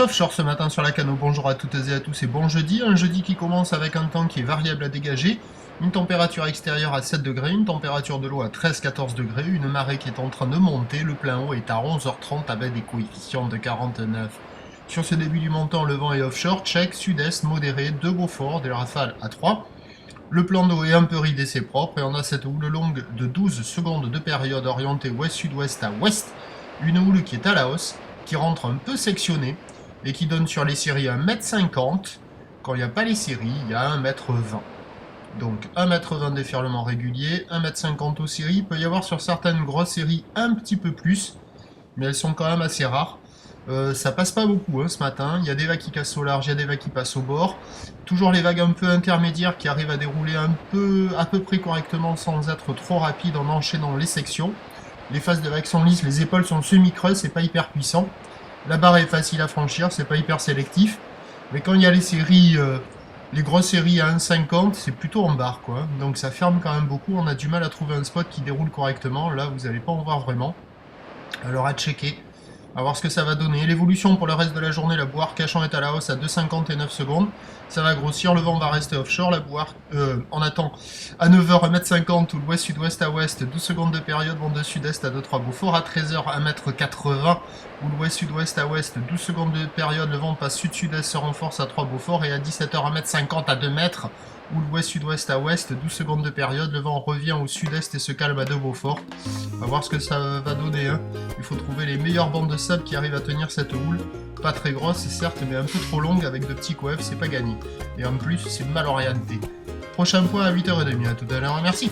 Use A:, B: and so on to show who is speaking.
A: offshore ce matin sur la Cano. Bonjour à toutes et à tous et bon jeudi. Un jeudi qui commence avec un temps qui est variable à dégager, une température extérieure à 7 degrés, une température de l'eau à 13-14 degrés, une marée qui est en train de monter, le plein haut est à 11h30 avec des coefficients de 49. Sur ce début du montant, le vent est offshore, check, sud-est, modéré, de Beaufort, des rafales à 3. Le plan d'eau est un peu ridé, c'est propre, et on a cette houle longue de 12 secondes de période orientée ouest-sud-ouest à ouest, une houle qui est à la hausse, qui rentre un peu sectionnée, et qui donne sur les séries 1,50 m. Quand il n'y a pas les séries, il y a 1,20 m. Donc 1,20 m déferlement régulier, 1,50 m aux séries. Il peut y avoir sur certaines grosses séries un petit peu plus, mais elles sont quand même assez rares. Ça passe pas beaucoup ce matin, il y a des vagues qui cassent au large, il y a des vagues qui passent au bord. Toujours les vagues un peu intermédiaires qui arrivent à dérouler à peu près correctement sans être trop rapides en enchaînant les sections. Les faces de vagues sont lisses, les épaules sont semi-creuses, c'est pas hyper puissant. La barre est facile à franchir, c'est pas hyper sélectif. Mais quand il y a les séries, les grosses séries à 1,50, c'est plutôt en barre quoi. Donc ça ferme quand même beaucoup, on a du mal à trouver un spot qui déroule correctement. Là vous n'allez pas en voir vraiment. Alors à checker. À voir ce que ça va donner. L'évolution pour le reste de la journée, la bouard cachant est à la hausse à 2,50 et 9 secondes. Ça va grossir, le vent va rester offshore. La bouard, on attend à 9h 1,50 m ou l'ouest sud-ouest à ouest, 12 secondes de période, vent de sud-est à 2-3 Beaufort. À 13h 1,80 m ou l'ouest sud-ouest à ouest, 12 secondes de période, le vent passe sud-sud-est, se renforce à 3 Beaufort. Et à 17h 1,50 m à 2 mètres ou l'ouest sud-ouest à ouest, 12 secondes de période, le vent revient au sud-est et se calme à 2 Beaufort. On va voir ce que ça va donner. Il faut trouver les meilleures bandes de sable qui arrivent à tenir cette houle. Pas très grosse, certes, mais un peu trop longue avec de petits coefs, c'est pas gagné. Et en plus, c'est mal orienté. Prochain point à 8h30. À tout à l'heure, merci.